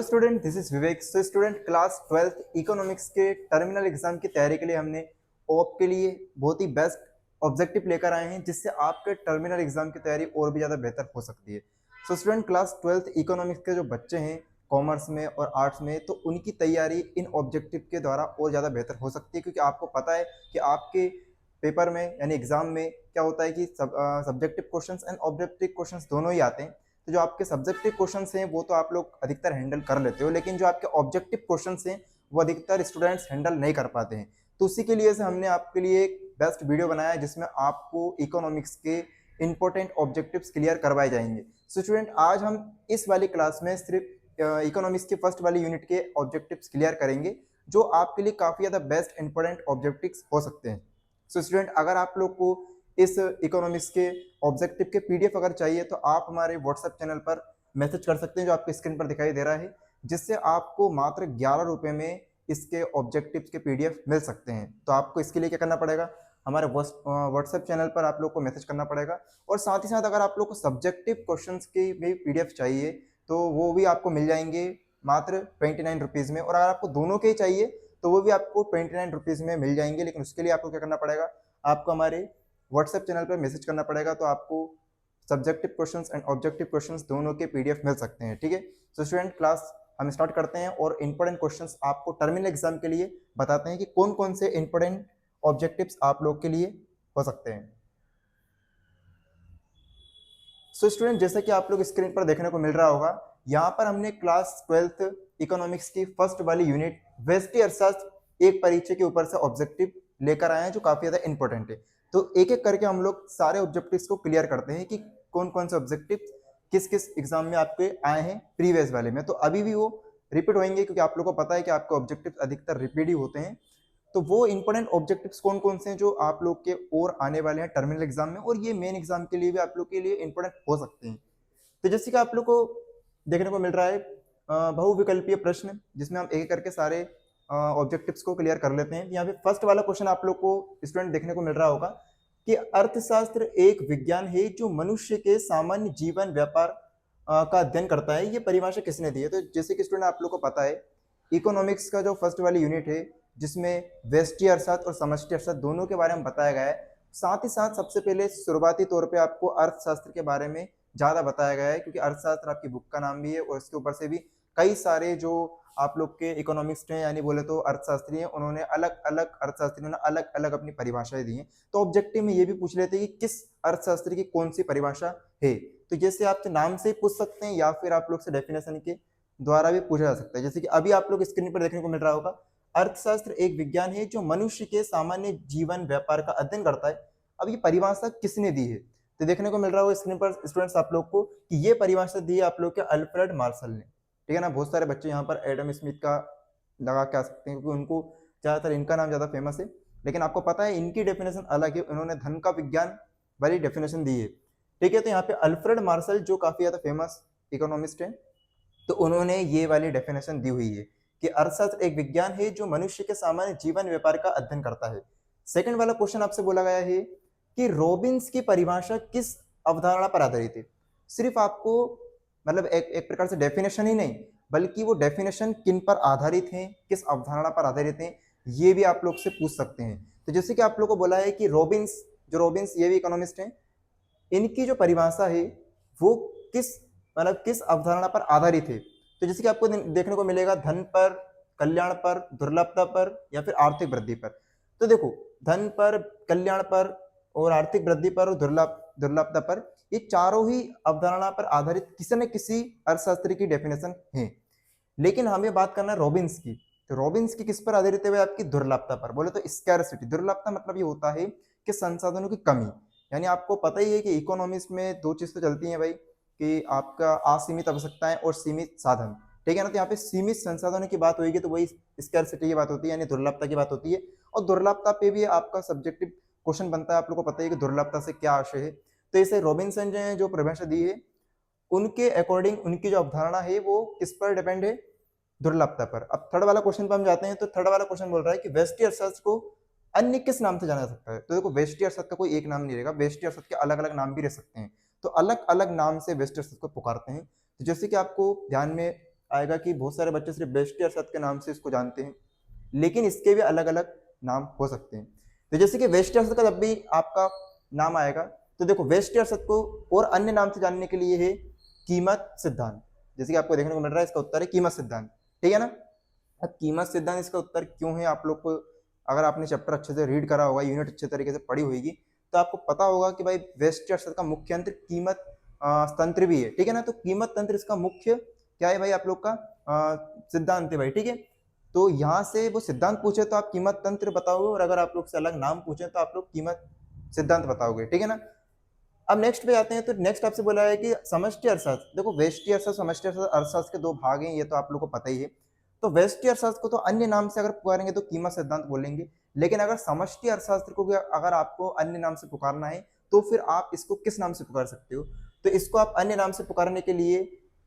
Hello student, this is Vivek. So student, class 12th economics के terminal exam की तैयारी के लिए हमने ओप के लिए बहुत ही बेस्ट ऑब्जेक्टिव लेकर आए हैं, जिससे आपके टर्मिनल एग्जाम की तैयारी और भी ज़्यादा बेहतर हो सकती है। So student, class 12th economics के जो बच्चे हैं कॉमर्स में और आर्ट्स में, तो उनकी तैयारी इन ऑब्जेक्टिव के द्वारा और ज़्यादा बेहतर हो सकती है, क्योंकि आपको पता है कि आपके पेपर में यानी एग्जाम में क्या होता है कि subjective questions and objective questions दोनों ही आते हैं। तो जो आपके सब्जेक्टिव क्वेश्चंस हैं वो तो आप लोग अधिकतर हैंडल कर लेते हो, लेकिन जो आपके ऑब्जेक्टिव क्वेश्चंस हैं वो अधिकतर स्टूडेंट्स हैंडल नहीं कर पाते हैं। तो उसी के लिए से हमने आपके लिए एक बेस्ट वीडियो बनाया है, जिसमें आपको इकोनॉमिक्स के इंपॉर्टेंट ऑब्जेक्टिव्स क्लियर करवाए जाएंगे। सो स्टूडेंट, आज हम इस वाली क्लास में सिर्फ इकोनॉमिक्स के फर्स्ट वाली यूनिट के ऑब्जेक्टिव्स क्लियर करेंगे, जो आपके लिए काफ़ी ज़्यादा बेस्ट इंपॉर्टेंट ऑब्जेक्टिव्स हो सकते हैं। सो स्टूडेंट, अगर आप लोग को इस इकोनॉमिक्स के ऑब्जेक्टिव के पीडीएफ अगर चाहिए तो आप हमारे व्हाट्सएप चैनल पर मैसेज कर सकते हैं, जो आपके स्क्रीन पर दिखाई दे रहा है, जिससे आपको मात्र 11 रुपये में इसके ऑब्जेक्टिव्स के पीडीएफ मिल सकते हैं। तो आपको इसके लिए क्या करना पड़ेगा, हमारे व्हाट्सएप चैनल पर आप लोग को मैसेज करना पड़ेगा। और साथ ही साथ अगर आप लोग को सब्जेक्टिव क्वेश्चंस की भी पीडीएफ चाहिए तो वो भी आपको मिल जाएंगे मात्र 29 रुपीज़ में। और अगर आपको दोनों के ही चाहिए तो वो भी आपको 29 रुपीज़ में मिल जाएंगे, लेकिन उसके लिए आपको क्या करना पड़ेगा, आपको हमारे व्हाट्सएप चैनल पर मैसेज करना पड़ेगा। तो आपको subjective questions and objective questions दोनों के पीडीएफ मिल सकते हैं। ठीक है, तो स्टूडेंट, क्लास हम स्टार्ट करते हैं और इंपॉर्टेंट क्वेश्चंस आपको टर्मिनल एग्जाम के लिए बताते हैं कि कौन कौन से इंपॉर्टेंट ऑब्जेक्टिव्स आप लोग के लिए हो सकते हैं। सो स्टूडेंट, जैसे कि आप लोग स्क्रीन पर देखने को मिल रहा होगा, यहाँ पर हमने क्लास 12th इकोनॉमिक्स की फर्स्ट वाली यूनिट व्यष्टि अर्थशास्त्र एक परीक्षा के ऊपर से ऑब्जेक्टिव लेकर आए हैं, जो काफी ज्यादा इंपॉर्टेंट है। तो एक एक करके हम लोग सारे ऑब्जेक्टिव्स को क्लियर करते हैं कि कौन कौन से ऑब्जेक्टिव किस किस एग्जाम में आपके आए हैं प्रीवियस वाले में। तो अभी भी वो रिपीट होंगे, क्योंकि आप लोग को पता है कि आपके ऑब्जेक्टिव अधिकतर रिपीट ही होते हैं। तो वो इंपॉर्टेंट ऑब्जेक्टिव्स कौन कौन से हैं जो आप लोग के और आने वाले हैं टर्मिनल एग्जाम में, और ये मेन एग्जाम के लिए भी आप लोग के लिए इंपॉर्टेंट हो सकते हैं। तो जैसे कि आप लोग को देखने को मिल रहा है बहुविकल्पीय प्रश्न, जिसमें हम एक एक करके सारे ऑब्जेक्टिव्स को क्लियर कर लेते हैं। यहाँ पे फर्स्ट वाला क्वेश्चन आप लोग को स्टूडेंट देखने को मिल रहा होगा कि अर्थशास्त्र एक विज्ञान है जो मनुष्य के सामान्य जीवन व्यापार का अध्ययन करता है। ये परिभाषा किसने दी है? तो जैसे कि स्टूडेंट आप लोग को पता है, इकोनॉमिक्स का जो फर्स्ट वाली यूनिट है, जिसमें व्यष्टि अर्थशास्त्र और समष्टि अर्थशास्त्र दोनों के बारे में बताया गया है। साथ ही साथ सबसे पहले शुरुआती तौर पे आपको अर्थशास्त्र के बारे में ज्यादा बताया गया है, क्योंकि अर्थशास्त्र आपकी बुक का नाम भी है और इसके ऊपर से भी कई सारे जो आप लोग के इकोनॉमिक्स हैं यानी बोले तो अर्थशास्त्री हैं, उन्होंने अलग अलग अर्थशास्त्रियों ने अलग अलग अपनी परिभाषाएं दी हैं। तो ऑब्जेक्टिव में ये भी पूछ लेते हैं कि किस अर्थशास्त्री की कौन सी परिभाषा है। तो जैसे आपसे नाम से ही पूछ सकते हैं या फिर आप लोग से डेफिनेशन के द्वारा भी पूछा जा सकता है। जैसे कि अभी आप लोग स्क्रीन पर देखने को मिल रहा होगा, अर्थशास्त्र एक विज्ञान है जो मनुष्य के सामान्य जीवन व्यापार का अध्ययन करता है। अब ये परिभाषा किसने दी है? तो देखने को मिल रहा होगा स्क्रीन पर स्टूडेंट्स आप लोग को कि ये परिभाषा दी है आप लोग के अल्फ्रेड मार्शल ने। ठीक है ना, बहुत सारे बच्चे यहाँ पर एडम स्मिथ का लगा के आ सकते हैं, क्योंकि उनको ज्यादातर इनका नाम ज्यादा फेमस है। लेकिन आपको पता है इनकी डेफिनेशन अलग है, उन्होंने धन का विज्ञान वाली डेफिनेशन दी है। ठीक है, तो यहाँ पे अल्फ्रेड मार्शल जो काफी ज्यादा फेमस इकोनॉमिस्ट है, तो उन्होंने ये वाली डेफिनेशन दी हुई है कि अर्थशास्त्र एक विज्ञान है जो मनुष्य के सामान्य जीवन व्यापार का अध्ययन करता है। सेकंड वाला क्वेश्चन आपसे बोला गया है कि रॉबिन्स की परिभाषा किस अवधारणा पर आधारित है। सिर्फ आपको मतलब एक प्रकार से डेफिनेशन ही नहीं, बल्कि वो डेफिनेशन किन पर आधारित है, किस अवधारणा पर आधारित है, ये भी आप लोग से पूछ सकते हैं। तो जैसे कि आप लोग को बोला है कि रॉबिन्स ये भी इकोनॉमिस्ट हैं, इनकी जो परिभाषा है वो किस किस अवधारणा पर आधारित है। तो जैसे कि आपको देखने को मिलेगा धन पर, कल्याण पर, दुर्लभता पर या फिर आर्थिक वृद्धि पर। तो देखो, धन पर, कल्याण पर और आर्थिक वृद्धि पर और दुर्लभता पर, ये चारों ही अवधारणा पर आधारित किसी न किसी अर्थशास्त्री की डेफिनेशन है। लेकिन हमें बात करना है रॉबिन्स की। तो रॉबिन्स की किस पर आधारित है? आपकी दुर्लभता पर। बोले तो स्कैरसिटी। दुर्लभता मतलब ये होता है कि संसाधनों की कमी। यानी आपको पता ही है कि इकोनॉमिक्स में दो चीज तो चलती है भाई, कि आपका असीमित आवश्यकताएं और सीमित साधन। ठीक है ना, तो यहाँ पे सीमित संसाधनों की बात होगी तो वही स्कैरसिटी की बात होती है, यानी दुर्लभता की बात होती है। और दुर्लभता पे भी आपका सब्जेक्टिव क्वेश्चन बनता है, आप लोग को पता है कि दुर्लभता से क्या आशय है। तो इसे रॉबिन्सन जो परिभाषा दी है, उनके अकॉर्डिंग उनकी जो अवधारणा है वो किस पर डिपेंड है? दुर्लभता पर। अब थर्ड वाला क्वेश्चन पर हम जाते हैं। तो थर्ड वाला क्वेश्चन बोल रहा है कि व्यष्टि अर्थशास्त्र को अन्य किस नाम से जाना जा सकता है? तो देखो, व्यष्टि अर्थशास्त्र का कोई एक नाम नहीं रहेगा, व्यष्टि अर्थशास्त्र के अलग अलग नाम भी रह सकते हैं। तो अलग अलग नाम से व्यष्टि अर्थशास्त्र को पुकारते हैं। तो जैसे कि आपको ध्यान में आएगा कि बहुत सारे बच्चे सिर्फ व्यष्टि अर्थशास्त्र के नाम से इसको जानते हैं, लेकिन इसके भी अलग अलग नाम हो सकते हैं। तो जैसे कि व्यष्टि अर्थशास्त्र का जब भी आपका नाम आएगा तो देखो व्यष्टि अर्थशास्त्र को और अन्य नाम से जानने के लिए है कीमत सिद्धांत। जैसे कि आपको देखने को मिल रहा है, इसका उत्तर है कीमत सिद्धांत, ठीक है ना। अब कीमत सिद्धांत इसका उत्तर क्यों है, आप लोग को अगर आपने चैप्टर अच्छे से रीड करा होगा, यूनिट अच्छे तरीके से पढ़ी होगी, तो आपको पता होगा कि भाई व्यष्टि अर्थशास्त्र का मुख्य तंत्र कीमत तंत्र भी है, ठीक है ना। तो कीमत तंत्र इसका मुख्य क्या है भाई, आप लोग का सिद्धांत है भाई, ठीक है। तो यहाँ से वो सिद्धांत पूछे तो आप कीमत तंत्र बताओगे, और अगर आप लोग से अलग नाम पूछे तो आप लोग कीमत सिद्धांत बताओगे, ठीक है ना। अब नेक्स्ट पे आते हैं, तो नेक्स्ट आपसे बोला है कि समष्टि अर्थशास्त्र। देखो व्यष्टि अर्थशास्त्र समष्टि अर्थशास्त्र के दो भाग हैं, ये तो आप लोग को पता ही है। तो व्यष्टि अर्थशास्त्र को तो अन्य नाम से अगर पुकारेंगे तो कीमत सिद्धांत बोलेंगे, लेकिन अगर समष्टि अर्थशास्त्र को अगर आपको अन्य नाम से पुकारना है तो फिर आप इसको किस नाम से पुकार सकते हो। तो इसको आप अन्य नाम से पुकारने के लिए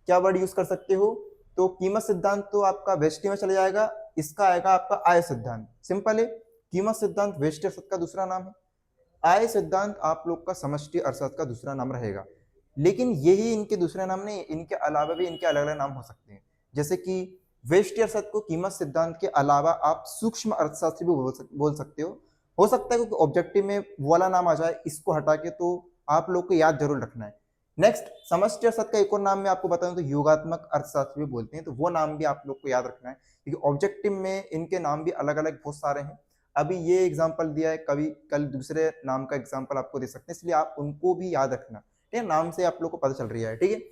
क्या वर्ड यूज कर सकते हो, तो कीमत सिद्धांत तो आपका व्यष्टि में चला जाएगा, इसका आएगा आपका आय सिद्धांत। सिंपल है, कीमत सिद्धांत व्यष्टि अर्थशास्त्र का दूसरा नाम है, आय सिद्धांत आप लोग का समष्टि अर्थशास्त्र का दूसरा नाम रहेगा। लेकिन यही इनके दूसरे नाम नहीं, इनके अलावा भी इनके अलग अलग नाम हो सकते हैं। जैसे कि व्यष्टि अर्थशास्त्र को कीमत सिद्धांत के अलावा आप सूक्ष्म अर्थशास्त्र भी बोल सकते हो सकता है क्योंकि ऑब्जेक्टिव में वो वाला नाम आ जाए, इसको हटा के, तो आप लोग को याद जरूर रखना है। नेक्स्ट समष्टि अर्थशास्त्र का एक और नाम मैं आपको बताऊं तो योगात्मक अर्थशास्त्र भी बोलते हैं, तो वो नाम भी आप लोग को याद रखना है क्योंकि ऑब्जेक्टिव में इनके नाम भी अलग अलग बहुत सारे हैं। अभी ये एग्जांपल दिया है, कभी कल दूसरे नाम का एग्जांपल आपको दे सकते हैं, इसलिए आप उनको भी याद रखना, ठीक है। नाम से आप लोग को पता चल रही है, ठीक है।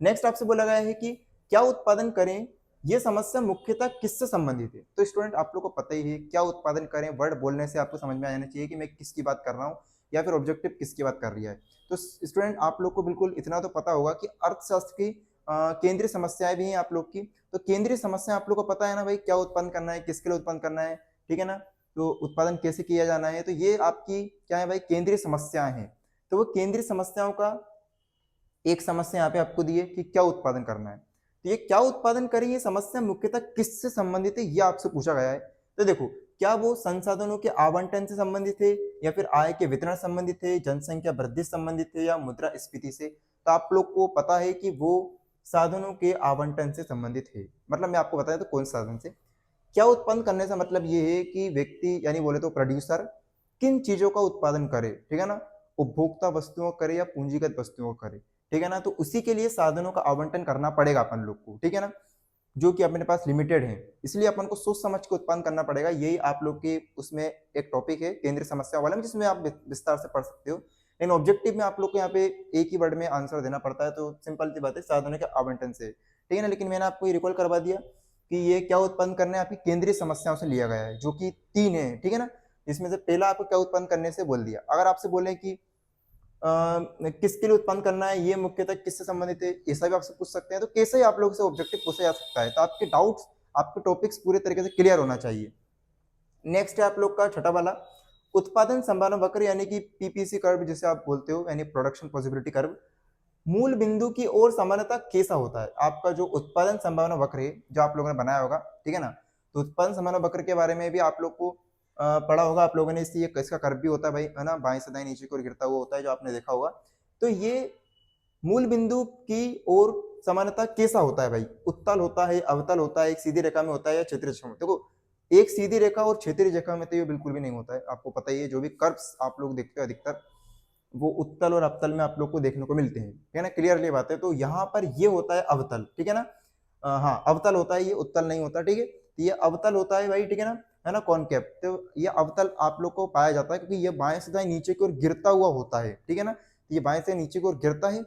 नेक्स्ट आपसे बोला गया है कि क्या उत्पादन करें, ये समस्या मुख्यतः किससे संबंधित है। तो स्टूडेंट आप लोग को पता ही है, क्या उत्पादन करें वर्ड बोलने से आपको समझ में आ जाना चाहिए कि मैं किसकी बात कर रहा हूँ या फिर ऑब्जेक्टिव किसकी बात कर रही है। तो स्टूडेंट आप लोग को बिल्कुल इतना तो पता होगा कि अर्थशास्त्र की केंद्रीय समस्याएं भी हैं आप लोग की। तो केंद्रीय समस्या आप लोग को पता है ना भाई, क्या उत्पन्न करना है, किसके लिए उत्पन्न करना है, ठीक है ना। तो उत्पादन कैसे किया जाना है, तो ये आपकी क्या है भाई, केंद्रीय समस्याएं हैं। तो वो केंद्रीय समस्याओं का एक समस्या यहाँ पे आपको दी है कि क्या उत्पादन करना है। तो ये क्या उत्पादन करें, ये समस्या मुख्यतः किससे संबंधित है, ये आपसे पूछा गया है। तो देखो, क्या वो संसाधनों के आवंटन से संबंधित है या फिर आय के वितरण संबंधित है, जनसंख्या वृद्धि संबंधित है या मुद्रास्फीति से। तो आप लोग को पता है कि वो साधनों के आवंटन से संबंधित है। मतलब मैं आपको बताया तो कौन साधन से। क्या उत्पन्न करने से मतलब ये है कि व्यक्ति यानी बोले तो प्रोड्यूसर किन चीजों का उत्पादन करे, ठीक है ना, उपभोक्ता वस्तुओं करे या पूंजीगत वस्तुओं करे, ठीक है ना। तो उसी के लिए साधनों का आवंटन करना पड़ेगा अपन लोग को, ठीक है ना, जो कि अपने पास लिमिटेड है, इसलिए अपन को सोच समझ के उत्पन्न करना पड़ेगा। यही आप लोग के उसमें एक टॉपिक है केंद्रीय समस्या वाला में, जिसमें आप विस्तार से पढ़ सकते हो। इन ऑब्जेक्टिव में आप लोग को यहाँ पे एक ही वर्ड में आंसर देना पड़ता है, तो सिंपल सी बात है, साधनों के आवंटन से, ठीक है ना। लेकिन मैंने आपको ये रिकॉल करवा दिया कि ये क्या उत्पन्न करने आपकी केंद्रीय समस्याओं से लिया गया है, जो कि 3 है, ठीक है ना। इसमें से पहला आपको क्या उत्पन्न करने से बोल दिया। अगर आपसे बोले कि किसके लिए उत्पन्न करना है, ये मुख्यतः किससे संबंधित है, ऐसा भी आपसे पूछ सकते हैं। तो कैसे ही आप लोग से ऑब्जेक्टिव पूछा जा सकता है, तो आपके डाउट्स, आपके टॉपिक्स पूरे तरीके से क्लियर होना चाहिए। नेक्स्ट है आप लोग का छठा वाला, उत्पादन संभावना वक्र यानी कि पीपीसी कर्व जिसे आप बोलते हो, यानी प्रोडक्शन पॉसिबिलिटी कर्व। मूल बिंदु की ओर सामान्यतः कैसा होता है। आपका जो उत्पादन संभावना वक्र है, जो आप लोगों ने बनाया होगा, ठीक है ना, तो उत्पादन संभावना वक्र के बारे में भी आप लोग को पढ़ा होगा आप लोगों ने। इसका कर्व भी होता है भाई, है ना, बाएं से दाएं नीचे की ओर गिरता हुआ होता है, जो आपने देखा होगा। तो ये मूल बिंदु की ओर सामान्यतः कैसा होता है भाई, उत्तल होता है, अवतल होता है, एक सीधी रेखा में होता है या क्षैतिज रेखा में। देखो, एक सीधी रेखा और क्षैतिज रेखा में तो ये बिल्कुल भी नहीं होता है, आपको पता ही है। जो भी कर्व्स आप लोग देखते हो अधिकतर वो उत्तल और अवतल में आप लोग को देखने को मिलते हैं, ठीक है ना, क्लियरली बात है। तो यहाँ पर ये होता है अवतल, ठीक है ना, हाँ अवतल होता है, ये उत्तल नहीं होता, ठीक है। तो ये अवतल होता है भाई, ठीक है ना, कॉनकेव। तो ये अवतल आप लोग को पाया जाता है क्योंकि ये बाएं से दाएं नीचे की ओर गिरता हुआ होता है, ठीक है ना। ये बाएं से नीचे की ओर गिरता है,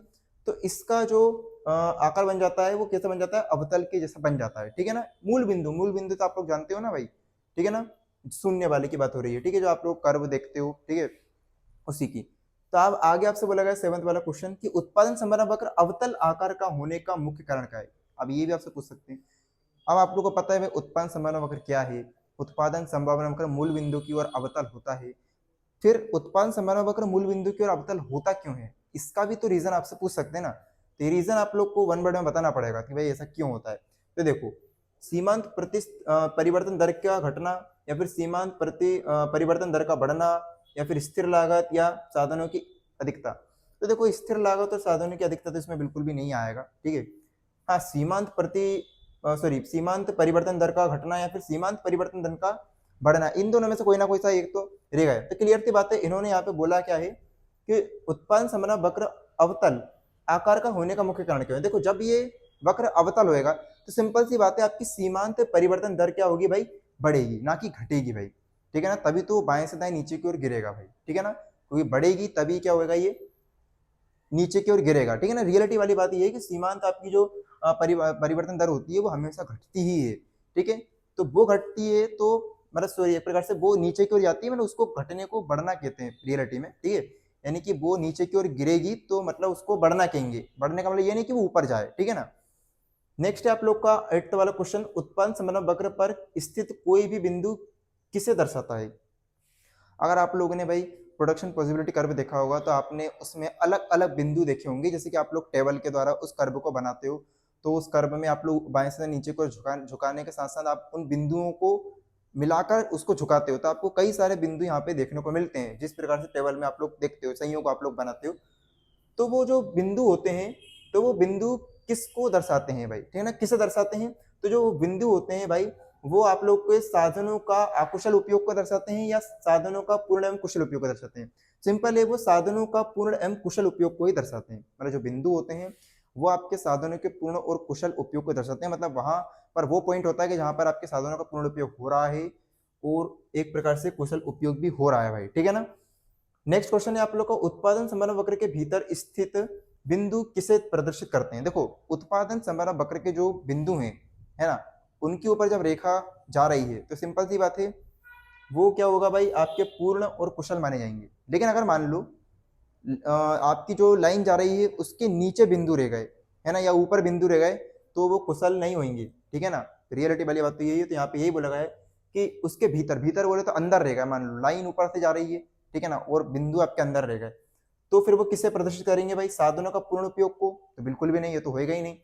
तो इसका जो आकार बन जाता है वो कैसा बन जाता है, अवतल के जैसा बन जाता है, ठीक है ना। मूल बिंदु तो आप लोग जानते हो ना भाई, ठीक है ना, शून्य वाले की बात हो रही है, ठीक है, जो आप लोग कर्व देखते हो, ठीक है, उसी की। तो अब आगे आपसे बोला गया 7th वाला क्वेश्चन कि उत्पादन संभावना वक्र अवतल आकार का होने का मुख्य कारण क्या है। अब ये भी आपसे पूछ सकते हैं। अब आप लोग को पता है भाई उत्पादन संभावना वक्र क्या है। उत्पादन संभावना वक्र मूल बिंदु की ओर अवतल होता है। फिर उत्पादन संभावना वक्र मूल बिंदु की ओर अवतल होता क्यों है, इसका भी तो रीजन आपसे पूछ सकते हैं ना। तो ये रीजन आप लोग को वन वर्ड में बताना पड़ेगा कि भाई ऐसा क्यों होता है। तो देखो, सीमांत प्रति परिवर्तन दर का घटना या फिर सीमांत प्रति परिवर्तन दर का बढ़ना या फिर स्थिर लागत या साधनों की अधिकता। तो देखो, स्थिर लागत और साधनों की अधिकता तो इसमें बिल्कुल भी नहीं आएगा, ठीक है। हाँ, सीमांत प्रति सॉरी सीमांत परिवर्तन दर का घटना या फिर सीमांत परिवर्तन दर का बढ़ना, इन दोनों में से कोई ना कोई सा एक तो रहेगा। तो क्लियर सी बात है, इन्होंने यहाँ पे बोला क्या है कि उत्पादन संभावना वक्र अवतल आकार का होने का मुख्य कारण क्या है। देखो जब ये वक्र अवतल होएगा तो सिंपल सी बात है, आपकी सीमांत परिवर्तन दर क्या होगी भाई, बढ़ेगी ना कि घटेगी भाई, ठीक है ना। तभी तो बाएं से दाएं नीचे की ओर गिरेगा भाई, ठीक है ना, क्योंकि बढ़ेगी तभी क्या होगा, ये नीचे की ओर गिरेगा, ठीक है ना। रियलिटी वाली बात ये है कि सीमांत आपकी जो परिवर्तन दर होती है वो हमेशा घटती ही है, ठीक है। तो वो घटती है तो मतलब सॉरी एक प्रकार से वो नीचे की ओर जाती है, मतलब उसको घटने को बढ़ना कहते हैं रियलिटी में, ठीक है। यानी कि वो नीचे की ओर गिरेगी तो मतलब उसको बढ़ना कहेंगे, बढ़ने का मतलब ये नहीं कि वो ऊपर जाए, ठीक है ना। नेक्स्ट है आप लोग का 8th वाला क्वेश्चन, उत्पन्न संभावना वक्र पर स्थित कोई भी बिंदु किसे दर्शाता है। अगर आप लोगों ने भाई प्रोडक्शन पॉसिबिलिटी कर्व देखा होगा तो आपने उसमें अलग अलग बिंदु देखे होंगे, जैसे कि आप लोग टेबल के द्वारा उस कर्व को बनाते हो, तो उस कर्व में आप लोग बाएं से नीचे को झुकाने के साथ साथ आप उन बिंदुओं को मिलाकर उसको झुकाते हो, तो आपको कई सारे बिंदु यहाँ पे देखने को मिलते हैं। जिस प्रकार से टेबल में आप लोग देखते हो, संयोग को आप लोग बनाते हो, तो वो जो बिंदु होते हैं तो वो बिंदु किसको दर्शाते हैं भाई, ठीक है ना, किसे दर्शाते हैं। तो जो बिंदु होते हैं भाई वो आप लोग के साधनों का अकुशल उपयोग को दर्शाते हैं या साधनों का पूर्ण एवं कुशल उपयोग को दर्शाते हैं। सिंपल है, वो साधनों का पूर्ण एवं कुशल उपयोग को ही दर्शाते हैं। मतलब जो बिंदु होते हैं वो आपके साधनों के पूर्ण और कुशल उपयोग को दर्शाते हैं। मतलब वहां पर वो पॉइंट होता है कि जहां पर आपके साधनों का पूर्ण उपयोग हो रहा है और एक प्रकार से कुशल उपयोग भी हो रहा है भाई, ठीक है ना। नेक्स्ट क्वेश्चन है आप लोग का, उत्पादन संभावना वक्र के भीतर स्थित बिंदु किसे प्रदर्शित करते हैं। देखो उत्पादन संभावना वक्र के जो बिंदु हैं, है ना, उनके ऊपर जब रेखा जा रही है तो सिंपल सी बात है वो क्या होगा भाई, आपके पूर्ण और कुशल माने जाएंगे। लेकिन अगर मान लो आपकी जो लाइन जा रही है उसके नीचे बिंदु रह गए, है ना, या ऊपर बिंदु रह गए, तो वो कुशल नहीं होंगे, ठीक है ना। रियलिटी वाली बात तो यही है। तो यहाँ पे यही बोला गया है कि उसके भीतर, भीतर बोले तो अंदर रहेगा, मान लो लाइन ऊपर से जा रही है, ठीक है ना, और बिंदु आपके अंदर रह गए, तो फिर वो किसे प्रदर्शित करेंगे भाई, साधनों का पूर्ण उपयोग को, तो बिल्कुल भी नहीं, ये तो होएगा ही नहीं।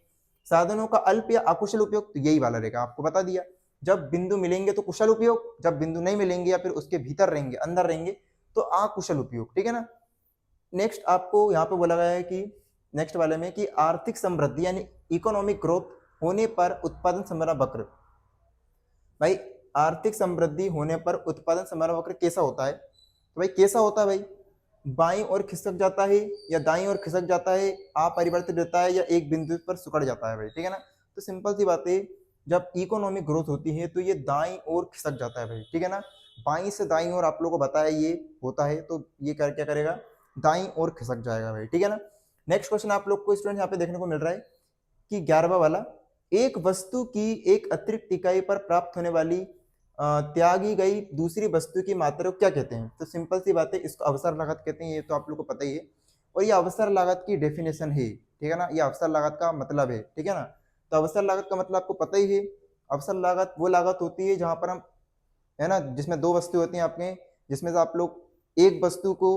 साधनों का अल्प या अकुशल उपयोग, तो यही वाला रहेगा, आपको बता दिया। जब बिंदु मिलेंगे तो कुशल उपयोग, जब बिंदु नहीं मिलेंगे या फिर उसके भीतर रहेंगे, अंदर रहेंगे, तो अकुशल उपयोग, ठीक है ना। नेक्स्ट आपको यहाँ पे बोला गया है कि नेक्स्ट वाले में कि आर्थिक समृद्धि यानी इकोनॉमिक ग्रोथ होने पर उत्पादन संभावना वक्र, भाई आर्थिक समृद्धि होने पर उत्पादन संभावना वक्र कैसा होता है। तो भाई कैसा होता है भाई, बाईं ओर खिसक जाता है या दाईं ओर खिसक जाता है, अपरिवर्तित रहता है या एक बिंदु पर सिकुड़ जाता है भाई, ठीक है ना। तो सिंपल सी बात है, जब इकोनॉमिक ग्रोथ होती है तो ये दाईं ओर खिसक जाता है भाई, ठीक है ना। बाईं से दाईं ओर आप लोगों को बताया ये होता है, तो ये कर क्या करेगा, दाईं ओर खिसक जाएगा भाई, ठीक है ना। नेक्स्ट क्वेश्चन आप लोग को स्टूडेंट यहाँ पे देखने को मिल रहा है कि 11वां वाला, एक वस्तु की एक अतिरिक्त इकाई पर प्राप्त होने वाली त्यागी गई दूसरी वस्तु की मात्रा को क्या कहते हैं। तो सिंपल सी बात है, इसको अवसर लागत कहते हैं, ये तो आप लोग को पता ही है। और ये अवसर लागत की डेफिनेशन है, ठीक है ना, ये अवसर लागत का मतलब है, ठीक है ना। तो अवसर लागत का मतलब आपको पता ही है, अवसर लागत वो लागत होती है जहां पर हम, है ना, जिसमें दो वस्तु होती हैं आपके, जिसमें से आप लोग एक वस्तु को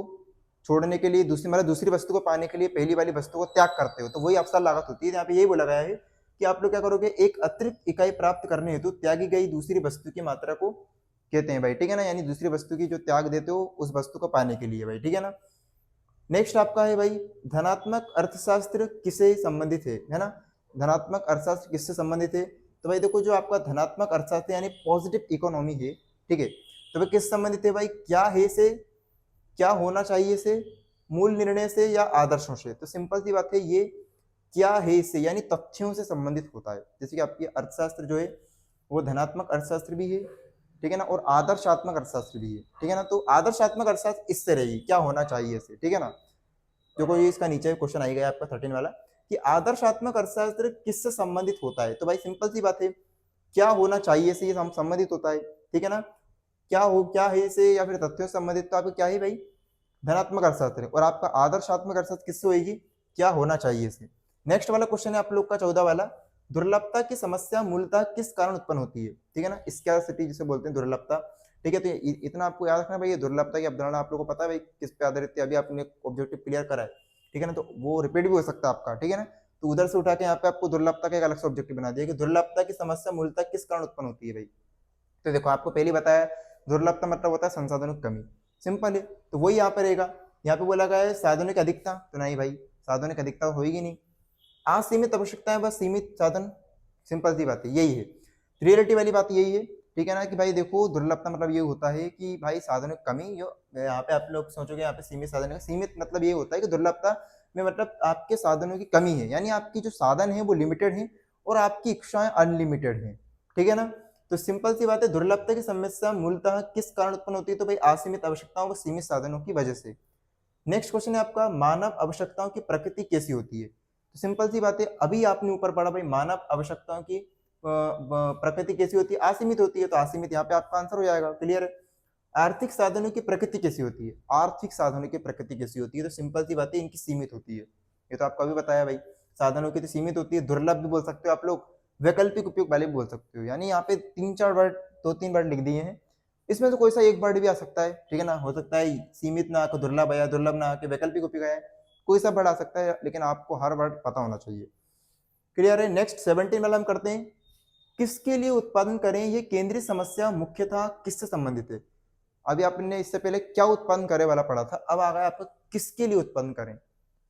छोड़ने के लिए दूसरी, मतलब दूसरी वस्तु को पाने के लिए पहली वाली वस्तु को त्याग करते हो, तो वही अवसर लागत होती है। यहाँ पे यही बोला गया है कि आप लोग क्या करोगे, एक अतिरिक्त इकाई प्राप्त करने हेतु त्यागी गई दूसरी वस्तु की मात्रा को कहते हैं भाई, ठीक है ना। यानी दूसरी वस्तु की जो त्याग देते हो उस वस्तु को पाने के लिए भाई, ठीक है ना। नेक्स्ट आपका है भाई, धनात्मक अर्थशास्त्र किससे संबंधित है ना। धनात्मक अर्थशास्त्र किससे संबंधित है। तो भाई देखो, जो आपका धनात्मक अर्थशास्त्र यानी पॉजिटिव इकोनॉमी है, ठीक है, तो भाई किससे संबंधित है भाई, क्या है से, क्या होना चाहिए से, मूल निर्णय से या आदर्शों से। तो सिंपल सी बात है, ये क्या है से यानी तथ्यों से संबंधित होता है। जैसे कि आपकी अर्थशास्त्र जो है वो धनात्मक अर्थशास्त्र भी है, ठीक है ना, और आदर्शात्मक अर्थशास्त्र भी है, ठीक है ना। तो आदर्शात्मक अर्थशास्त्र इससे रहेगी, क्या होना चाहिए से, ठीक है ना। जो कोई इसका नीचे क्वेश्चन आई गया आपका 13 वाला कि आदर्शात्मक अर्थशास्त्र किससे संबंधित होता है। तो भाई सिंपल सी बात है, क्या होना चाहिए से ये संबंधित होता है, ठीक है ना। क्या है से या फिर तथ्यों से संबंधित, तो आपको क्या है भाई, धनात्मक अर्थशास्त्र। और आपका आदर्शात्मक अर्थशास्त्र किससे होगी, क्या होना चाहिए से। नेक्स्ट वाला क्वेश्चन है आप लोग का 14 वाला, दुर्लभता की समस्या मूलतः किस कारण उत्पन्न होती है, ठीक है ना, स्कैरसिटी जिसे बोलते हैं, दुर्लभता, ठीक है। तो इतना आपको याद रखना भाई, ये दुर्लभता की अवधारणा आप लोगों को पता है भाई किस पे आधारित है, अभी आपने ऑब्जेक्टिव क्लियर करा है, ठीक है ना, तो वो रिपीट भी हो सकता है आपका, ठीक है ना। तो उधर से उठा के यहाँ पे आपको दुर्लभता का एक अलग से ऑब्जेक्टिव बना दिया कि दुर्लभता की समस्या मूलतः किस कारण उत्पन्न होती है भाई। तो देखो आपको पहले बताया, दुर्लभता मतलब होता है संसाधनों की कमी, सिंपल है, तो वही यहाँ पे रहेगा। यहाँ पे बोला गया है साधनों की अधिकता, तो नहीं भाई, साधनों की अधिकता होगी नहीं। असीमित आवश्यकता है, बस सीमित साधन, सिंपल सी बात है, यही है रियलिटी वाली बात, यही है। ठीक है ना कि भाई देखो दुर्लभता मतलब ये होता है कि भाई साधनों की कमी, जो यहाँ पे आप लोग सोचोगे यहाँ पे सीमित साधन है, सीमित मतलब ये होता है कि दुर्लभता में मतलब आपके साधनों की कमी है, यानी आपकी जो साधन है वो लिमिटेड है और आपकी इच्छाएं अनलिमिटेड है। ठीक है ना, तो सिंपल सी बात है, दुर्लभता की समस्या मूलतः किस कारण उत्पन्न होती है, तो भाई असीमित आवश्यकताओं व सीमित साधनों की वजह से। नेक्स्ट क्वेश्चन है आपका, मानव आवश्यकताओं की प्रकृति कैसी होती है, तो सिंपल सी बात है, अभी आपने ऊपर पढ़ा भाई मानव आवश्यकताओं की प्रकृति कैसी होती है, असीमित होती है, तो असीमित यहाँ पे आपका आंसर हो जाएगा, क्लियर है। आर्थिक साधनों की प्रकृति कैसी होती है, आर्थिक साधनों की प्रकृति कैसी होती है, तो सिंपल सी बात है, इनकी सीमित होती है, ये तो आपको अभी बताया भाई, साधनों की तो सीमित होती है, दुर्लभ भी बोल सकते हो आप लोग, वैकल्पिक उपयोग वाले भी बोल सकते हो, यानी यहाँ पे 3-4 वर्ड, 2-3 वर्ड लिख दिए हैं, इसमें से कोई सा एक वर्ड भी आ सकता है, ठीक है ना, हो सकता है सीमित ना आके दुर्लभ आया, दुर्लभ ना आके वैकल्पिक उपयोग आया, कोई सा वर्ड आ सकता है, लेकिन आपको हर वर्ड पता होना चाहिए, क्लियर है। नेक्स्ट 17 वाला हम करते हैं, किसके लिए उत्पादन करें, ये केंद्रीय समस्या मुख्यतः किससे संबंधित है। अभी आपने इससे पहले क्या उत्पन्न करे वाला पढ़ा था, अब आ गया आपको किसके लिए उत्पन्न करें,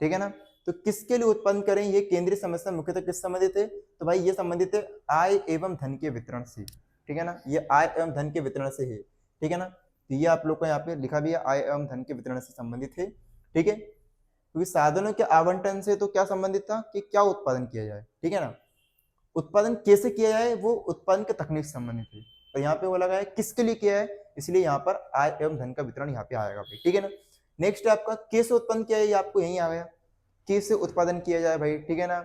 ठीक है ना, तो किसके लिए उत्पन्न करें, ये केंद्रीय समस्या मुख्यतः किस संबंधित है, तो भाई ये संबंधित है आय एवं धन के वितरण से, ठीक है ना, ये आय एवं धन के वितरण से है, ठीक है ना, तो ये आप लोग को यहाँ पे लिखा भी है आय एवं धन के वितरण से संबंधित है, ठीक है, क्योंकि साधनों के आवंटन से तो क्या संबंधित था कि क्या उत्पादन किया जाए, ठीक है ना, उत्पादन कैसे किया जाए वो उत्पादन के तकनीक से संबंधित है, और यहाँ पे बोला गया है किसके लिए किया है, इसलिए यहाँ पर आय एवं धन का वितरण यहाँ पे आएगा भाई, ठीक है ना। नेक्स्ट आपका कैसे उत्पन्न किया है, ये आपको यही आ गया, कैसे उत्पादन किया जाए भाई, ठीक है ना,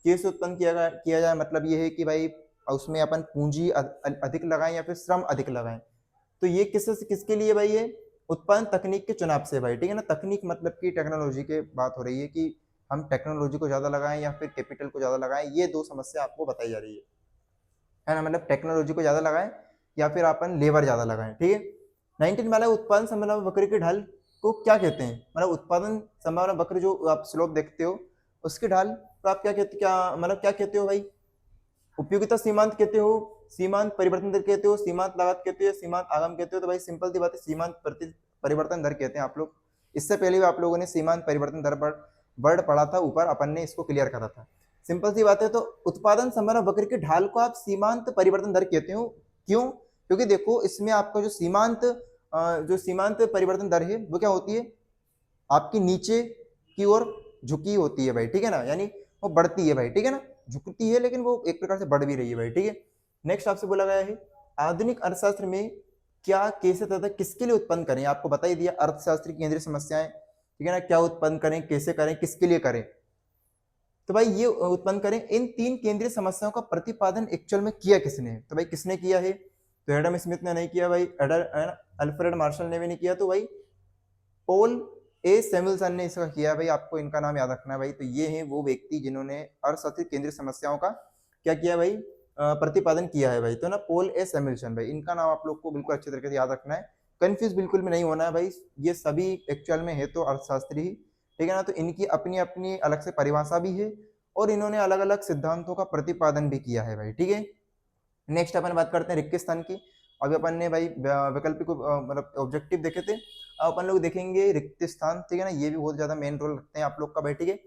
कैसे उत्पन्न किया जाए मतलब ये है कि भाई उसमें अपन पूंजी अधिक लगाएं या फिर श्रम अधिक लगाएं, तो ये किसके लिए भाई, ये उत्पादन तकनीक के चुनाव से भाई, ठीक है ना, तकनीक मतलब की टेक्नोलॉजी की बात हो रही है कि हम टेक्नोलॉजी को ज्यादा लगाएं या फिर कैपिटल को ज्यादा लगाएं, ये दो समस्या आपको बताई जा रही है ना, मतलब टेक्नोलॉजी को ज्यादा लगाएं या फिर अपन लेबर ज्यादा लगाएं, ठीक है। 19 वाला उत्पादन संभावना वक्र की ढाल को क्या कहते हैं, मतलब उत्पादन संभावना वक्र जो आप स्लोप देखते हो उसकी ढाल तो आप क्या कहते, क्या मतलब क्या कहते हो भाई, उपयोगिता सीमांत कहते हो, सीमांत परिवर्तन दर कहते हो, सीमांत लागत कहते हो, सीमांत आगम कहते हो, तो भाई सिंपल सी बात है सीमांत परिवर्तन दर कहते हैं आप लोग, इससे पहले भी आप लोगों ने सीमांत परिवर्तन दर पर वर्ड पढ़ा था ऊपर, अपन ने इसको क्लियर करा था, सिंपल सी बात है। तो उत्पादन संभावना वक्र की ढाल को आप सीमांत परिवर्तन दर कहते हो, क्यों, क्योंकि देखो इसमें आपका जो सीमांत परिवर्तन दर है वो क्या होती है, आपकी नीचे की ओर झुकी होती है भाई, ठीक है ना, यानी वो बढ़ती है भाई, ठीक है ना, झुकती है लेकिन वो एक प्रकार से बढ़ भी रही है भाई, ठीक है। नेक्स्ट आपसे बोला गया है आधुनिक अर्थशास्त्र में क्या कैसे तथा किसके लिए उत्पन्न करें, आपको बता ही दिया अर्थशास्त्र की केंद्रीय समस्याएं, ठीक है ना, क्या उत्पन्न करें, कैसे करें, किसके लिए करें, तो भाई ये उत्पन्न करें, इन 3 केंद्रीय समस्याओं का प्रतिपादन एक्चुअल में किया किसने, तो भाई किसने किया है, तो एडम स्मिथ ने नहीं किया भाई, अल्फ्रेड मार्शल ने भी नहीं किया, तो भाई पॉल ए सैमुअल्सन ने इसका किया भाई, आपको इनका नाम याद रखना है भाई, तो ये हैं वो व्यक्ति जिन्होंने अर्थशास्त्र केंद्रीय समस्याओं का क्या किया भाई, प्रतिपादन किया है भाई, तो ना पॉल ए सैमुअल्सन भाई, इनका नाम आप लोग को बिल्कुल अच्छे तरीके से याद रखना है, कंफ्यूज बिल्कुल भी नहीं होना है भाई, ये सभी एक्चुअल में है तो अर्थशास्त्री ही, ठीक है ना, तो इनकी अपनी अपनी अलग से परिभाषा भी है और इन्होंने अलग अलग सिद्धांतों का प्रतिपादन भी किया है भाई, ठीक है। नेक्स्ट अपन बात करते हैं रिक्त स्थान की, अभी अपन ने भाई वैकल्पिक मतलब ऑब्जेक्टिव देखे थे, अब अपन लोग देखेंगे रिक्त स्थान, ठीक है ना, ये भी बहुत ज्यादा मेन रोल रखते हैं आप लोग का भाई, ठीक है।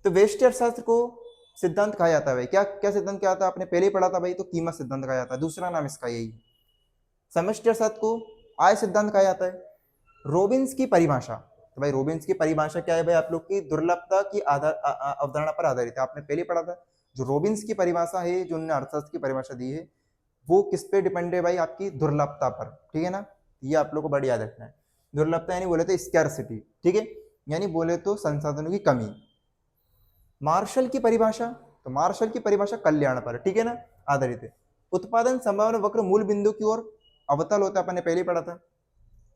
तो व्यष्टि अर्थशास्त्र को सिद्धांत कहा जाता है भाई, क्या क्या सिद्धांत क्या आता है, आपने पहले ही पढ़ा था भाई, तो कीमत सिद्धांत कहा जाता है, दूसरा नाम इसका यही है। समष्टि अर्थशास्त्र को आय सिद्धांत कहा जाता है। रोबिन्स की परिभाषा, तो भाई रोबिन्स की परिभाषा क्या है भाई, आप लोग की दुर्लभता की अवधारणा पर आधारित है, आपने पहले पढ़ा था, जो रोबिन्स की परिभाषा है, जो उन्होंने अर्थशास्त्र की परिभाषा दी है, वो किस पे डिपेंड है भाई, आपकी दुर्लभता पर, ठीक है ना, ये आप लोग को बड़ी याद रखना है, दुर्लभता यानी बोले तो स्कैर्सिटी, ठीक है, यानी बोले तो संसाधनों की कमी। मार्शल की परिभाषा, तो मार्शल की परिभाषा कल्याण पर, ठीक है ना, आधारित है। उत्पादन संभावना वक्र मूल बिंदु की ओर अवतल होता है, अपन ने पहले पढ़ा था।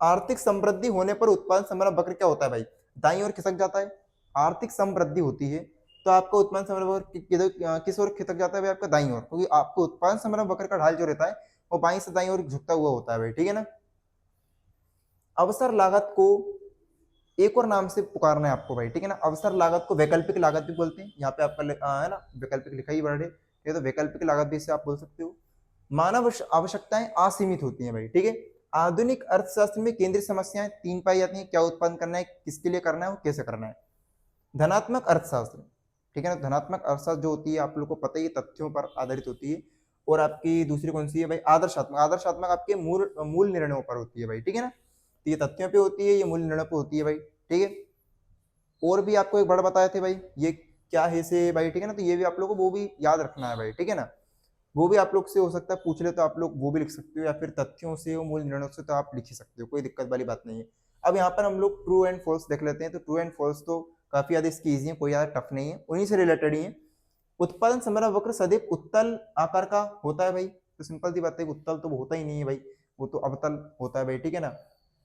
आर्थिक समृद्धि होने पर उत्पादन संभावना वक्र क्या होता है भाई, दाईं ओर खिसक जाता है, आर्थिक समृद्धि होती है तो आपका उत्पादन संभावना वक्र किस ओर खिसक जाता है भाई, आपका दाईं ओर, क्योंकि आपको उत्पादन संभावना वक्र का ढाल जो रहता है वो बाईं से दाईं ओर झुकता हुआ होता है भाई, ठीक है ना। अवसर लागत को एक और नाम से पुकारना है आपको भाई, ठीक है ना, अवसर लागत को वैकल्पिक लागत भी बोलते हैं, यहाँ पे आपका है ना वैकल्पिक लिखा ही वर्ड है, ये तो वैकल्पिक लागत भी इसे आप बोल सकते हो। मानव आवश्यकताएं असीमित होती हैं भाई, ठीक है। आधुनिक अर्थशास्त्र में केंद्रीय समस्याएं 3 पाई जाती हैं, क्या उत्पन्न करना है, किसके लिए करना है और कैसे करना है। धनात्मक अर्थशास्त्र, ठीक है ना। धनात्मक अर्थशास्त्र जो होती है आप लोग को पता ही है, तथ्यों पर आधारित होती है। और आपकी दूसरी कौन सी है भाई, आदर्शात्मक। आदर्शात्मक आपके मूल मूल निर्णयों पर होती है भाई, ठीक है ना। तो ये तथ्यों पे होती है, ये मूल निर्णयों पे होती है भाई, ठीक है। और भी आपको एक बड़ा बताए थे भाई, ये क्या है से भाई, ठीक है ना। तो ये भी आप लोग को वो भी याद रखना है भाई, ठीक है ना। वो भी आप लोग से हो सकता है पूछ ले तो आप लोग वो भी लिख सकते हो, या फिर तथ्यों से मूल निर्णयों से तो आप लिख ही सकते हो, कोई दिक्कत वाली बात नहीं है। अब यहाँ पर हम लोग ट्रू एंड फॉल्स देख लेते हैं। तो ट्रू एंड फॉल्स तो काफी ज्यादा इसकी ईजी है, कोई ज्यादा टफ नहीं है, उन्हीं से रिलेटेड ही है। उत्पादन संभव वक्र सदैव उत्तल आकार का होता है भाई। तो सिंपल सी बात है, उत्तल तो वो होता ही नहीं है भाई, वो तो अवतल होता है भाई, ठीक है ना।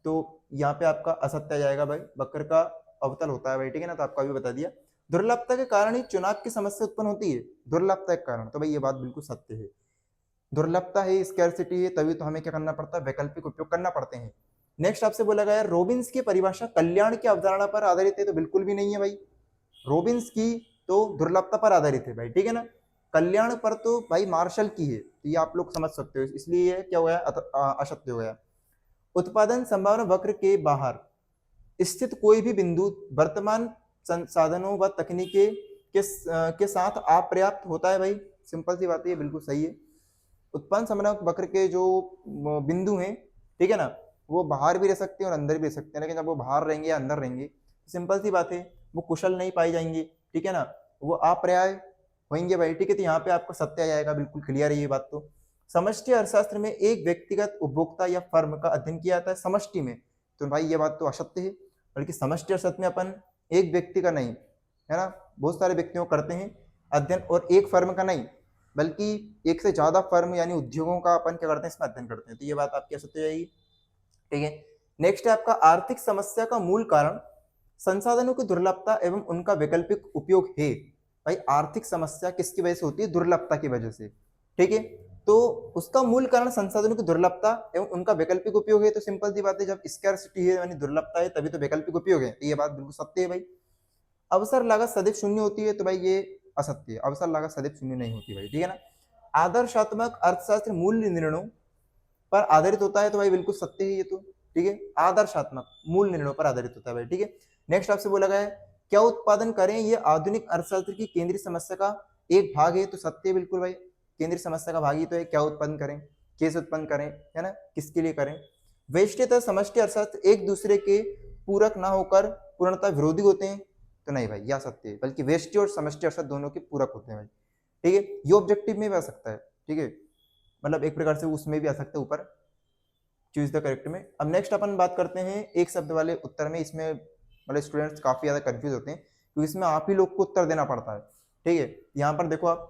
तो यहाँ पे आपका असत्य आ जाएगा भाई, वक्र का अवतल होता है भाई, ठीक है ना। तो आपका भी बता दिया। दुर्लभता के कारण ही चुनाव की समस्या उत्पन्न होती है, दुर्लभता के कारण। तो भाई ये बात बिल्कुल सत्य है, दुर्लभता है, स्कैरसिटी है, तभी तो हमें क्या करना पड़ता है, वैकल्पिक उपयोग करना पड़ते हैं। नेक्स्ट आपसे बोला गया रॉबिन्स की परिभाषा कल्याण की अवधारणा पर आधारित है। तो बिल्कुल भी नहीं है भाई, रॉबिन्स की तो दुर्लभता पर आधारित है भाई, ठीक है ना। कल्याण पर तो भाई मार्शल की है, तो ये आप लोग समझ सकते हो, इसलिए क्या हो गया, असत्य हो गया। उत्पादन संभावना वक्र के बाहर स्थित कोई भी बिंदु वर्तमान संसाधनों व तकनीके के साथ अपर्याप्त होता है भाई। सिंपल सी बात है, ये बिल्कुल सही है। उत्पन्न संभावना वक्र के जो बिंदु हैं, ठीक है ना, वो बाहर भी रह सकते हैं और अंदर भी रह सकते हैं, लेकिन जब वो बाहर रहेंगे या अंदर रहेंगे, सिंपल सी बात है, वो कुशल नहीं पाई जाएंगे, ठीक है ना, वो अपर्याय होंगे भाई, ठीक है। तो यहाँ पे आपको सत्य आ जाएगा, बिल्कुल क्लियर है ये बात। तो समष्टि अर्थशास्त्र में एक व्यक्तिगत उपभोक्ता या फर्म का अध्ययन किया जाता है समष्टि में। तो भाई ये बात तो असत्य है, बल्कि समष्टि अर्थशास्त्र में अपन एक व्यक्ति का नहीं, है ना, बहुत सारे व्यक्तियों को करते हैं अध्ययन, और एक फर्म का नहीं, बल्कि एक से ज्यादा फर्म यानी उद्योगों का अपन क्या करते हैं, इसमें अध्ययन करते हैं। तो ये बात आपकी असत्य जाएगी, ठीक है। नेक्स्ट है आपका आर्थिक समस्या का मूल कारण संसाधनों की दुर्लभता एवं उनका वैकल्पिक उपयोग है। भाई आर्थिक समस्या किसकी वजह से होती है, दुर्लभता की वजह से, ठीक है। तो उसका मूल कारण संसाधनों की दुर्लभता एवं उनका वैकल्पिक उपयोग है। तो सिंपल सी बात है, जब स्कैरसिटी है यानी दुर्लभता है, तभी तो वैकल्पिक उपयोग है। तो ये बात बिल्कुल सत्य है भाई। अवसर लागत सदैव शून्य होती है। तो भाई ये असत्य है, अवसर लागत सदैव शून्य नहीं होती भाई, ठीक है ना। आदर्शात्मक अर्थशास्त्र मूल्य निर्णयों पर आधारित होता है। तो भाई बिल्कुल सत्य है ये तो, ठीक है। आदर्शात्मक मूल निर्णयों पर आधारित होता है भाई, ठीक है। नेक्स्ट आपसे बोला गया है क्या उत्पादन करें ये आधुनिक अर्थशास्त्र की केंद्रीय समस्या का एक भाग है। तो सत्य है बिल्कुल भाई, केंद्रीय समस्या का भाग ही तो है, क्या उत्पन्न करें, कैसे उत्पन्न करें, है ना, किसके लिए करें। वैशिष्ट्य समष्टि अर्थशास्त्र एक दूसरे के पूरक ना होकर पूर्णतः विरोधी होते हैं। तो नहीं भाई, यह सत्य है, बल्कि वेष्टि और समष्टि अर्थशास्त्र दोनों के पूरक होते हैं भाई, ठीक है। ये ऑब्जेक्टिव में भी आ सकता है, ठीक है, मतलब एक प्रकार से उसमें भी आ सकता है ऊपर, चूज द करेक्ट में। अब नेक्स्ट अपन बात करते हैं एक शब्द वाले उत्तर में। इसमें मतलब स्टूडेंट्स काफी ज्यादा कंफ्यूज होते हैं, क्योंकि इसमें आप ही लोग को उत्तर देना पड़ता है, ठीक है। यहाँ पर देखो आप,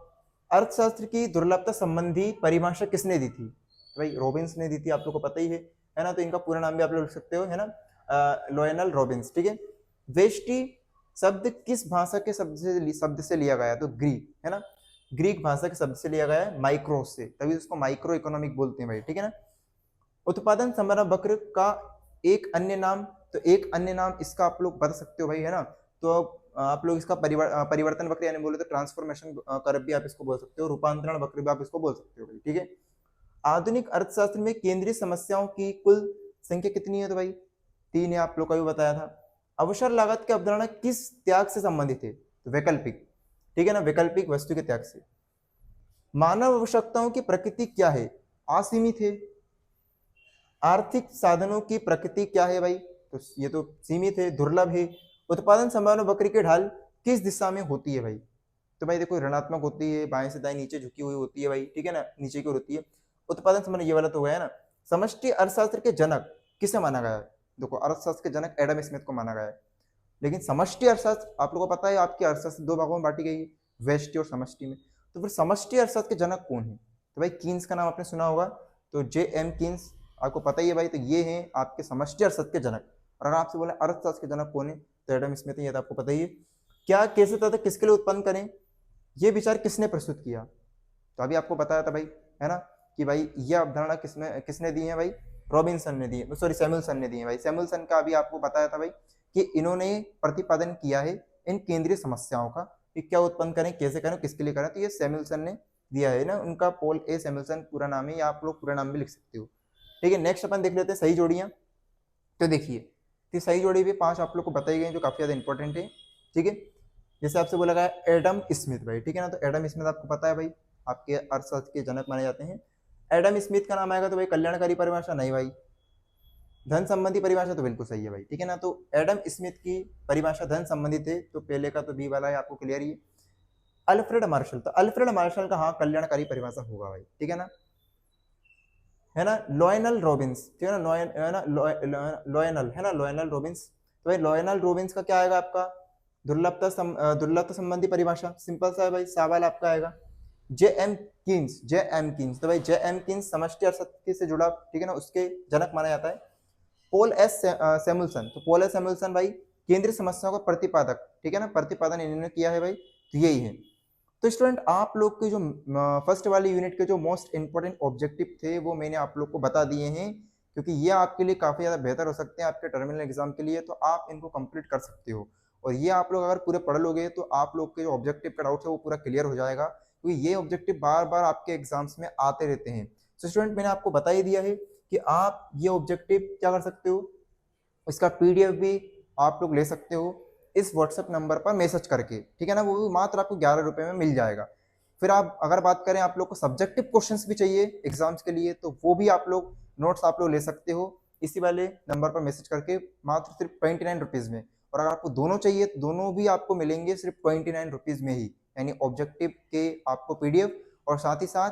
अर्थशास्त्र की दुर्लभता संबंधी परिभाषा किसने दी थी। तो भाई रॉबिन्स ने दी थी, आप लोग को पता ही है ना। तो इनका पूरा नाम भी आप लोग लिख सकते हो, है ना, लोयनल रॉबिन्स, ठीक है। वेष्टि शब्द किस भाषा के शब्द से लिया गया, तो ग्रीक, है ना, ग्रीक भाषा के शब्द से लिया गया है, माइक्रोस से, तभी उसको माइक्रो इकोनॉमिक बोलते हैं भाई, ठीक है ना। उत्पादन संभावना वक्र का एक अन्य नाम, तो एक अन्य नाम इसका आप लोग बता सकते हो भाई, है ना। तो आप लोग इसका परिवर्तन वक्र यानी बोले तो ट्रांसफॉर्मेशन कर्व भी आप इसको बोल सकते हो, रूपांतरण वक्र भी आप इसको बोल सकते हो भाई, ठीक है। आधुनिक अर्थशास्त्र में केंद्रीय समस्याओं की कुल संख्या कितनी है, तो भाई 3 है, आप लोग का भी बताया था। अवसर लागत की अवधारणा किस त्याग से संबंधित है, तो वैकल्पिक, ठीक है ना, वैकल्पिक वस्तु के त्याग से। मानव आवश्यकताओं की प्रकृति क्या है, असीमित है। आर्थिक साधनों की प्रकृति क्या है भाई, तो ये तो सीमित है, दुर्लभ है। उत्पादन संभावना वक्र की ढाल किस दिशा में होती है भाई, तो भाई देखो ऋणात्मक होती है, बाएं से दाएं नीचे झुकी हुई होती है भाई, ठीक है ना, नीचे की ओर होती है। उत्पादन संभावना ये वाला तो गया ना। समष्टि अर्थशास्त्र के जनक किसे माना गया है, देखो अर्थशास्त्र के जनक एडम स्मिथ को माना गया है। लेकिन समष्टि अर्थशास्त्र आप लोगों को पता है, आपकी अर्थशास्त्र 2 भागों में बांटी गई है, व्यष्टि और समष्टि में। तो फिर समष्टि अर्थशास्त्र के जनक कौन है, तो भाई कीन्स का नाम आपने सुना होगा, तो J.M. कीन्स आपको पता ही है भाई। तो ये हैं आपके समष्टि अर्थशास्त्र के जनक। और अगर आपसे बोले अर्थशास्त्र के जनक कौन है, तो एडम स्मिथ है, ये तो आपको पता ही है। क्या, कैसे तथा किसके लिए उत्पन्न करें, ये विचार किसने प्रस्तुत किया, तो अभी आपको बताया था भाई, है ना, कि भाई ये अवधारणा किसने किसने दी है भाई, रॉबिन्सन ने दी है, सॉरी सैमुअल्सन ने दी है भाई। सैमुअल्सन का अभी आपको बताया था भाई कि इन्होंने प्रतिपादन किया है इन केंद्रीय समस्याओं का, कि क्या उत्पन्न करें, कैसे करें, किसके लिए करें, तो ये सैमुअल्सन ने दिया है ना। उनका पॉल ए सैमुअल्सन पूरा नाम है, या आप लोग पूरा नाम भी लिख सकते हो, ठीक है। नेक्स्ट अपन देख लेते हैं सही जोड़ियां। तो देखिए, तो सही जोड़ी भी 5 आप लोग को बताई गई जो काफी ज्यादा इंपॉर्टेंट है, ठीक है। जैसे आपसे बोला गया एडम स्मिथ भाई, ठीक है ना, तो एडम स्मिथ आपको पता है भाई, आपके अर्थशास्त्र के जनक माने जाते हैं। एडम स्मिथ का नाम आएगा तो भाई कल्याणकारी परिभाषा नहीं भाई, धन संबंधी परिभाषा तो बिल्कुल सही है भाई, ठीक है ना। तो एडम स्मिथ की परिभाषा धन संबंधी थे, तो पहले का तो बी वाला है, आपको क्लियर ही है। अल्फ्रेड मार्शल, तो अल्फ्रेड मार्शल का हाँ कल्याणकारी परिभाषा होगा भाई, ठीक है ना। है ना लॉयनल रॉबिन्स, ठीक है ना, है ना लॉयनल, है ना लॉयनल रॉबिन्स, तो भाई लॉयनल रॉबिन्स का क्या आएगा आपका, दुर्लभता संबंधी परिभाषा, सिंपल सा है भाई, सवाल आपका आएगा। जे एम किन्स, जे एम किन्स, तो भाई जे एम किन्स समष्टि अर्थशास्त्र से जुड़ा, ठीक है ना, उसके जनक माना जाता है। पॉल एस सैमुअल्सन, तो पॉल एस सैमुअल्सन भाई केंद्रीय समस्याओं का प्रतिपादक, ठीक है ना, प्रतिपादन इन्होंने किया है भाई, तो यही है। तो स्टूडेंट आप लोग के जो फर्स्ट वाली यूनिट के जो मोस्ट इंपॉर्टेंट ऑब्जेक्टिव थे वो मैंने आप लोग को बता दिए हैं, क्योंकि ये आपके लिए काफ़ी ज़्यादा बेहतर हो सकते हैं आपके टर्मिनल एग्जाम के लिए, तो आप इनको कंप्लीट कर सकते हो। और ये आप लोग अगर पूरे पढ़ लोगे तो आप लोग के जो ऑब्जेक्टिव का डाउट है वो पूरा क्लियर हो जाएगा, क्योंकि ये ऑब्जेक्टिव बार बार आपके एग्जाम्स में आते रहते हैं। तो स्टूडेंट मैंने आपको बता ही दिया है कि आप ये ऑब्जेक्टिव क्या कर सकते हो, इसका पीडीएफ भी आप लोग ले सकते हो इस व्हाट्सएप नंबर पर मैसेज करके, ठीक है ना, वो भी मात्र आपको 11 रुपए में मिल जाएगा। फिर आप अगर बात करें आप लोग को सब्जेक्टिव क्वेश्चंस भी चाहिए एग्जाम्स के लिए, तो वो भी आप लोग नोट्स आप लोग ले सकते हो इसी वाले नंबर पर मैसेज करके, मात्र सिर्फ 29 रुपीज़ में। और अगर आपको दोनों चाहिए तो दोनों भी आपको मिलेंगे सिर्फ 29 रुपीज़ में ही, यानी ऑब्जेक्टिव के आपको पीडीएफ और साथ ही साथ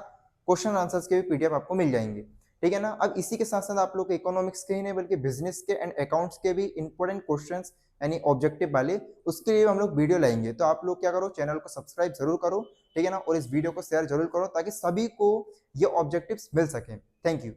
क्वेश्चन आंसर्स के भी पीडीएफ आपको मिल जाएंगे, ठीक है ना। अब इसी के साथ साथ आप लोग इकोनॉमिक्स के ही नहीं बल्कि बिजनेस के एंड अकाउंट्स के भी इंपॉर्टेंट क्वेश्चंस यानी ऑब्जेक्टिव वाले, उसके लिए हम लोग वीडियो लाएंगे। तो आप लोग क्या करो, चैनल को सब्सक्राइब जरूर करो, ठीक है ना, और इस वीडियो को शेयर जरूर करो ताकि सभी को ये ऑब्जेक्टिव्स मिल सकें। Thank you.